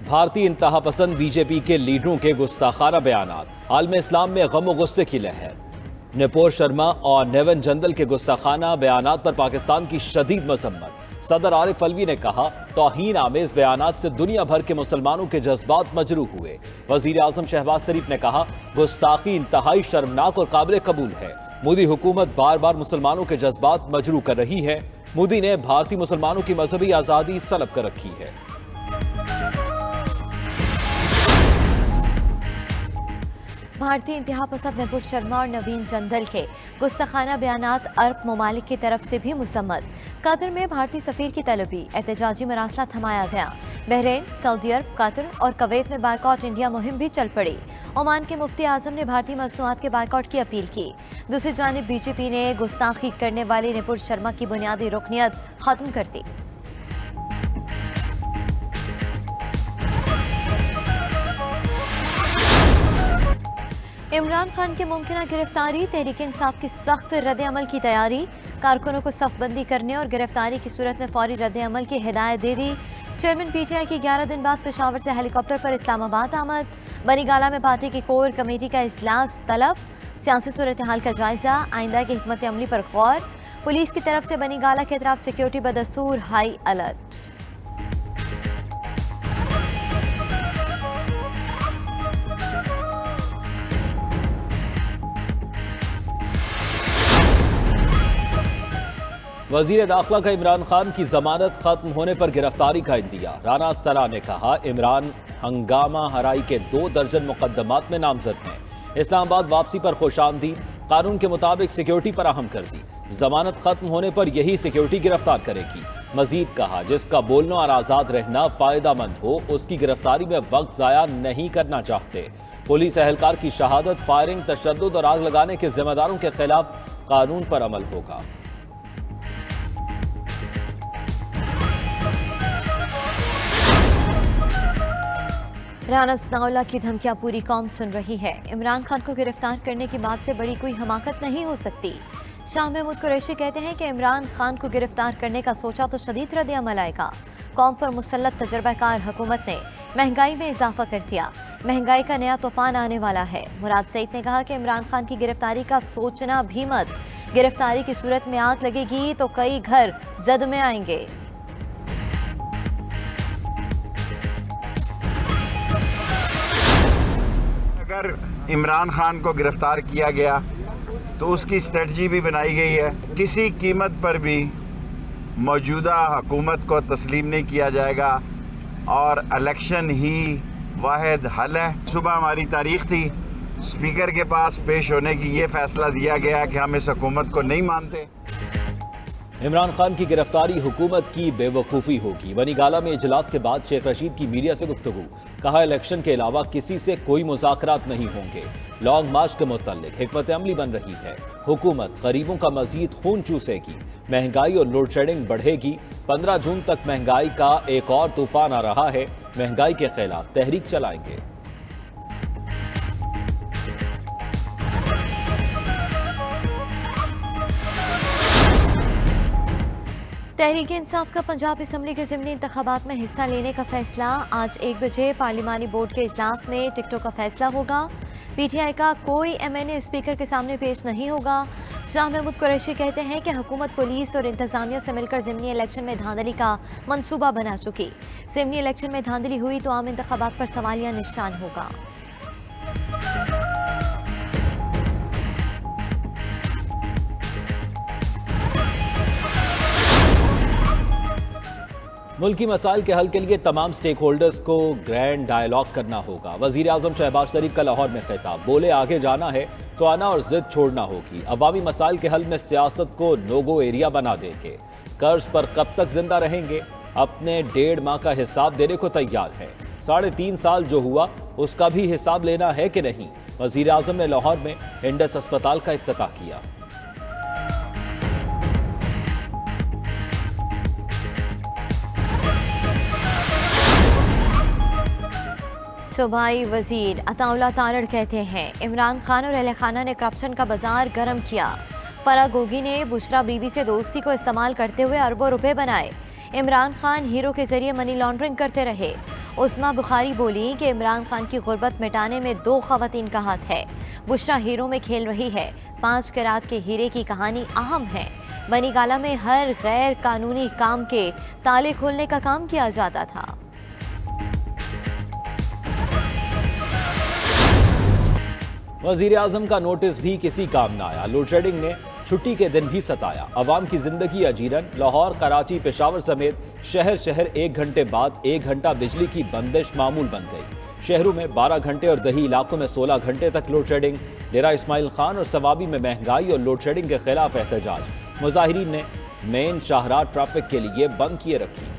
भारतीय इंतहा पसंद बीजेपी के लीडरों के गुस्ताखाना बयानात, आलम इस्लाम में गम और गुस्से की लहर। नुपुर शर्मा और नेवन जंदल के गुस्ताखाना बयानात पर पाकिस्तान की शदीद मजम्मत। सदर आरिफ अलवी ने कहा, तौहीन आमेज बयानात से दुनिया भर के मुसलमानों के जज्बात मजरूह हुए। वजीर आजम शहबाज शरीफ ने कहा, गुस्ताखी इंतहाई शर्मनाक और काबिल कबूल है। मोदी हुकूमत बार बार मुसलमानों के जज्बात मजरूह कर रही है। मोदी ने भारतीय मुसलमानों की मजहबी आज़ादी सलब कर रखी है। भारतीय इंतहा पसंद नुपुर शर्मा और नवीन जंदल के गुस्ताखाना बयानात अरब ममालिक की तरफ से भी मुसम्मत। कतर में भारतीय सफीर की तलबी, एहतजाजी मरासला थमाया गया। बहरीन, सऊदी अरब, कतर और कुवैत में बायकॉट इंडिया मुहिम भी चल पड़ी। ओमान के मुफ्ती आजम ने भारतीय मसनूआत के बायकॉट की अपील की। दूसरी जानिब बीजेपी ने गुस्ताखी करने वाली नुपुर शर्मा की बुनियादी रुकनियत खत्म कर दी। इमरान खान की मुमकिन गिरफ्तारी, तहरीक इंसाफ की सख्त रद्द अमल की तैयारी। कारकुनों को सफबंदी करने और गिरफ्तारी की सूरत में फौरी रद्द अमल की हिदायत दे दी। चेयरमैन पीटीआई की 11 दिन बाद पेशावर से हेलीकॉप्टर पर इस्लामाबाद आमद। बनीगाला में पार्टी की कोर कमेटी का इजलास तलब। सियासी सूरत हाल का जायजा, आइंदा की हिकमत अमली पर गौर। पुलिस की तरफ से बनीगाला के अतराफ सिक्योरिटी बदस्तूर हाई अलर्ट। वजीर दाखिला का इमरान खान की जमानत खत्म होने पर गिरफ्तारी का इंदिया। राना सरा ने कहा, इमरान हंगामा हराई के 2 दर्जन मुकदमात में नामजद हैं। इस्लामाबाद वापसी पर खुशामदीद, कानून के मुताबिक सिक्योरिटी फराहम कर दी। जमानत खत्म होने पर यही सिक्योरिटी गिरफ्तार करेगी। मजीद कहा, जिसका बोलना और आज़ाद रहना फायदामंद हो, उसकी गिरफ्तारी में वक्त ज़ाया नहीं करना चाहते। पुलिस एहलकार की शहादत, फायरिंग, तशद्दुद और आग लगाने के जिम्मेदारों के खिलाफ कानून पर अमल होगा। राना सनाउल्लाह की धमकियां पूरी कौम सुन रही है। इमरान खान को गिरफ्तार करने की बात से बड़ी कोई हमाकत नहीं हो सकती। शाह महमूद कुरैशी कहते हैं कि इमरान खान को गिरफ्तार करने का सोचा तो शदीद रद्द अमल आएगा। कौम पर मुसल्लत तजर्बाकार हुकूमत ने महंगाई में इजाफा कर दिया। महंगाई का नया तूफान आने वाला है। मुराद सईद ने कहा कि इमरान खान की गिरफ्तारी का सोचना भी मत। गिरफ्तारी की सूरत में आग लगेगी तो कई घर जद में आएंगे। अगर इमरान खान को गिरफ्तार किया गया तो उसकी स्ट्रेटजी भी बनाई गई है। किसी कीमत पर भी मौजूदा हुकूमत को तस्लीम नहीं किया जाएगा और इलेक्शन ही वाहिद हल है। सुबह हमारी तारीख थी, स्पीकर के पास पेश होने की ये फैसला दिया गया कि हम इस हुकूमत को नहीं मानते। इमरान खान की गिरफ्तारी हुकूमत की बेवकूफ़ी होगी। बनीगाला में इजलास के बाद शेख रशीद की मीडिया से गुफ्तगू, कहा, इलेक्शन के अलावा किसी से कोई मुज़ाकरात नहीं होंगे। लॉन्ग मार्च के मुतालिक हिकमत अमली बन रही है। हुकूमत गरीबों का मजीद खून चूसेगी। महंगाई और लोड शेडिंग बढ़ेगी। 15 जून तक महंगाई का एक और तूफान आ रहा है। महंगाई के खिलाफ तहरीक चलाएंगे। तहरीक इंसाफ का पंजाब असम्बली के ज़िमनी इंतखाबात में हिस्सा लेने का फैसला। आज 1 बजे पार्लिमानी बोर्ड के इजलास में टिकटों का फैसला होगा। पीटीआई का कोई एमएनए स्पीकर के सामने पेश नहीं होगा। शाह महमूद कुरैशी कहते हैं कि हुकूमत पुलिस और इंतजामिया से मिलकर ज़िमनी इलेक्शन में धांधली का मंसूबा बना चुकी। ज़िमनी इलेक्शन में धांधली हुई तो आम इंतखाबात पर सवालिया निशान होगा। मुल्की मसाइल के हल के लिए तमाम स्टेक होल्डर्स को ग्रैंड डायलॉग करना होगा। वजीर आजम शहबाज शरीफ का लाहौर में खिताब, बोले, आगे जाना है तो आना और जिद छोड़ना होगी। अवामी मसाइल के हल में सियासत को नो गो एरिया बना देंगे। कर्ज पर कब तक जिंदा रहेंगे? अपने 1.5 माह का हिसाब देने को तैयार है। 3.5 साल जो हुआ उसका भी हिसाब लेना है कि नहीं? वजीर आजम ने लाहौर में इंडस अस्पताल का इफ्तिताह किया। सूबाई वजीर अताउल्लाह तारड़ कहते हैं, इमरान खान और अहले खाना ने करप्शन का बाजार गर्म किया। फराह गोगी ने बुशरा बीबी से दोस्ती को इस्तेमाल करते हुए अरबों रुपए बनाए। इमरान खान हीरो के जरिए मनी लॉन्ड्रिंग करते रहे। उस्मा बुखारी बोली कि इमरान खान की गुर्बत मिटाने में 2 खवातीन का हाथ है। बुशरा हीरो में खेल रही है। 5 कैरात के हीरे की कहानी अहम है। बनी गाला में हर गैर कानूनी काम के ताले खोलने का काम किया जाता था। वजीर आजम का नोटिस भी किसी काम न आया। लोड शेडिंग ने छुट्टी के दिन भी सताया। अवाम की जिंदगी अजीरन। लाहौर, कराची, पेशावर समेत शहर शहर 1 घंटे बाद 1 घंटा बिजली की बंदिश मामूल बन गई। शहरों में 12 घंटे और दही इलाकों में 16 घंटे तक लोड शेडिंग। डेरा इस्माइल खान और सवाबी में महंगाई और लोड शेडिंग के खिलाफ एहतजाज। मुजाहिरीन ने मेन शाहराह ट्रैफिक के लिए बंद किए रखी।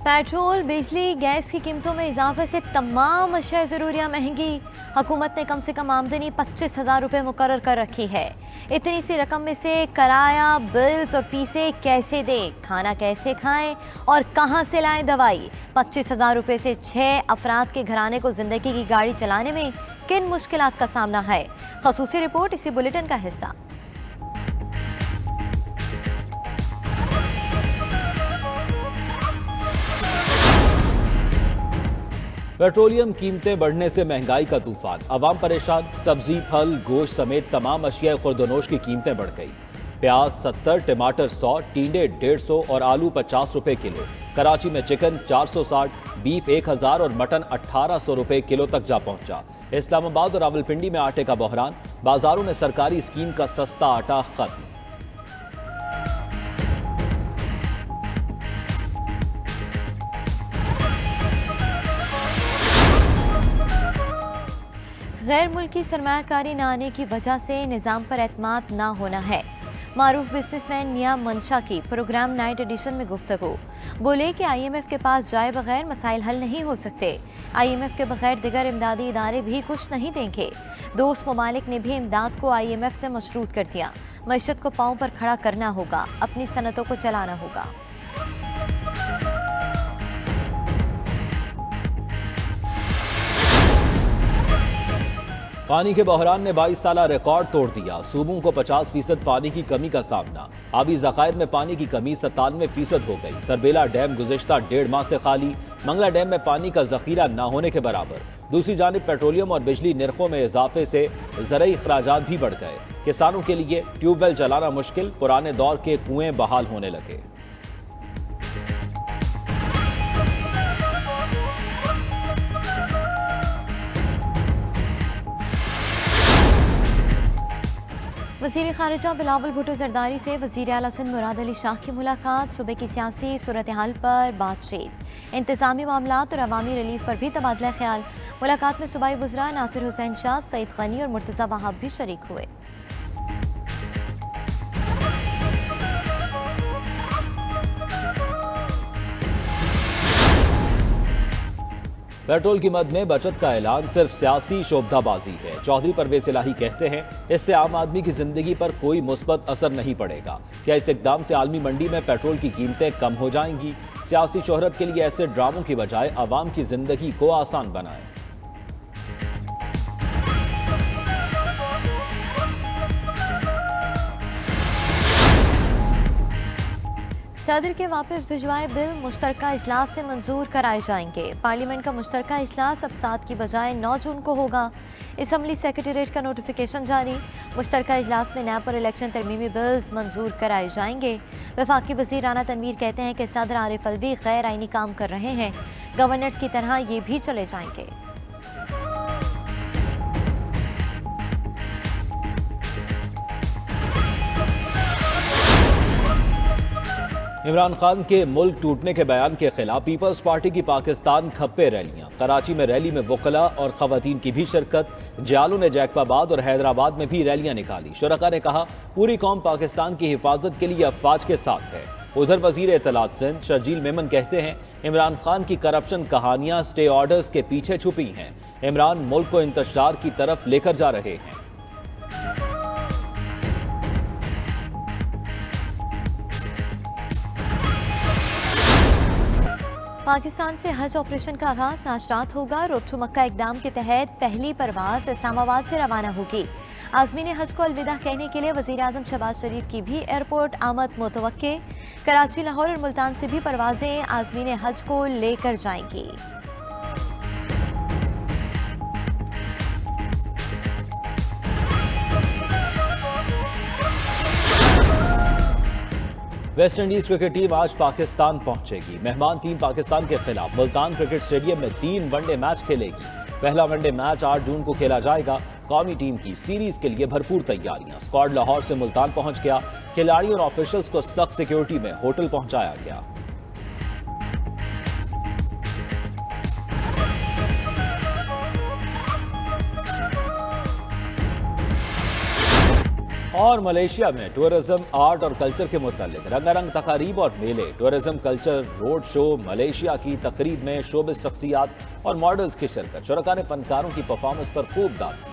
पेट्रोल, बिजली, गैस की कीमतों में इजाफे से तमाम अशिया ज़रूरियाँ महंगी। हुकूमत ने कम से कम आमदनी 25,000 रुपये मुकर्रर कर रखी है। इतनी सी रकम में से किराया, बिल्स और फीसें कैसे दें, खाना कैसे खाएं और कहां से लाएं दवाई। 25,000 रुपये से 6 अफराद के घराने को जिंदगी की गाड़ी चलाने में किन मुश्किलात का सामना है। खसूसी रिपोर्ट इसी बुलेटिन का हिस्सा। पेट्रोलियम कीमतें बढ़ने से महंगाई का तूफान। अवाम परेशान। सब्जी, फल, गोश्त समेत तमाम अशिया खुर्दनोश की कीमतें बढ़ गई। प्याज 70, टमाटर 100, टींडे 150 और आलू 50 रुपए किलो। कराची में चिकन 460, बीफ 1000 और मटन 1800 रुपए किलो तक जा पहुंचा। इस्लामाबाद और रावलपिंडी में आटे का बहरान। बाजारों में सरकारी स्कीम का सस्ता आटा खत्म। गैर मुल्की सरमायाकारी न आने की वजह से निज़ाम पर एतमाद ना होना है। मारूफ बिजनेसमैन मियां मंशा की प्रोग्राम नाइट एडिशन में गुफ्तगू। बोले कि IMF के पास जाए बगैर मसाइल हल नहीं हो सकते। IMF के बगैर दिगर इमदादी इदारे भी कुछ नहीं देंगे। दोस्त ममालिक ने भी इमदाद को IMF से मशरूत कर दिया। मईशत को पांव पर खड़ा करना होगा, अपनी सनतों को चलाना होगा। पानी के बहरान ने 22 साला रिकॉर्ड तोड़ दिया। सूबों को 50% पानी की कमी का सामना। आबी ज़खायर में पानी की कमी 97% हो गई। तरबेला डैम गुज़िश्ता 1.5 माह से खाली। मंगला डैम में पानी का जखीरा न होने के बराबर। दूसरी जानिब पेट्रोलियम और बिजली निर्खों में इजाफे से ज़रूरी अखराजात भी बढ़ गए। किसानों के लिए ट्यूबवेल चलाना मुश्किल। पुराने दौर के कुएं बहाल होने लगे। वज़ीर ख़ारिजा बिलावल भुट्टो ज़रदारी से वज़ीर आला सिंध मुराद अली शाह की मुलाकात। सूबे की सियासी सूरत हाल पर बातचीत। इंतज़ामी मामलात और अवामी रिलीफ पर भी तबादला ख्याल। मुलाकात में सूबाई वज़रा नासिर हुसैन शाह, सईद गनी और मुर्तज़ा वहाब भी शरीक हुए। पेट्रोल की मद में बचत का ऐलान सिर्फ सियासी शोबधाबाजी है। चौधरी परवेज इलाही कहते हैं इससे आम आदमी की जिंदगी पर कोई मुस्बत असर नहीं पड़ेगा। क्या इस इकदाम से आलमी मंडी में पेट्रोल की कीमतें कम हो जाएंगी? सियासी शोहरत के लिए ऐसे ड्रामों की बजाय आवाम की जिंदगी को आसान बनाएं। सदर के वापस भिजवाए बिल मुश्तरका इजलास से मंजूर कराए जाएंगे। पार्लियामेंट का मुश्तरका इजलास अब 7 की बजाय 9 जून को होगा। असम्बली सेक्रेटेरिएट का नोटिफिकेशन जारी। मुश्तरका इजलास में नैब और इलेक्शन तरमीमी बिल्स मंजूर कराए जाएंगे। वफाकी वज़ीर राना तनवीर कहते हैं कि सदर आरिफ अलवी गैर आइनी काम कर रहे हैं। गवर्नर्स की तरह ये भी चले जाएंगे। इमरान खान के मुल्क टूटने के बयान के खिलाफ पीपल्स पार्टी की पाकिस्तान खप्पे रैलियां। कराची में रैली में वकला और खवातीन की भी शिरकत। जालों ने जैकबाबाद और हैदराबाद में भी रैलियां निकाली। शुरका ने कहा पूरी कौम पाकिस्तान की हिफाजत के लिए अफवाज के साथ है। उधर वजीर इत्तलात सिंध शर्जील मेमन कहते हैं इमरान खान की करप्शन कहानियां स्टे ऑर्डर्स के पीछे छुपी हैं। इमरान मुल्क को इंतशार की तरफ लेकर जा रहे हैं। पाकिस्तान से हज ऑपरेशन का आगाज आज रात होगा। रोड टू मक्का इकदाम के तहत पहली परवाज इस्लामाबाद से रवाना होगी। आज़मीन हज को अलविदा कहने के लिए वज़ीर आज़म शहबाज शरीफ की भी एयरपोर्ट आमद मुतवक्के। कराची, लाहौर और मुल्तान से भी परवाजें आज़मीन हज को लेकर जाएंगी। वेस्ट इंडीज क्रिकेट टीम आज पाकिस्तान पहुंचेगी। मेहमान टीम पाकिस्तान के खिलाफ मुल्तान क्रिकेट स्टेडियम में 3 वनडे मैच खेलेगी। पहला वनडे मैच 8 जून को खेला जाएगा। कौमी टीम की सीरीज के लिए भरपूर तैयारियां। स्क्वाड लाहौर से मुल्तान पहुंच गया। खिलाड़ियों और ऑफिशियल्स को सख्त सिक्योरिटी में होटल पहुंचाया गया। और मलेशिया में टूरिज्म, आर्ट और कल्चर के मुतालिक रंगारंग तकारीब और मेले। Tourism culture road show, Malaysia की तकरीब में शोबिस शख्सियात और मॉडल्स की शिरकत। शुरका ने फनकारों की परफॉर्मेंस पर खूब दाद दी।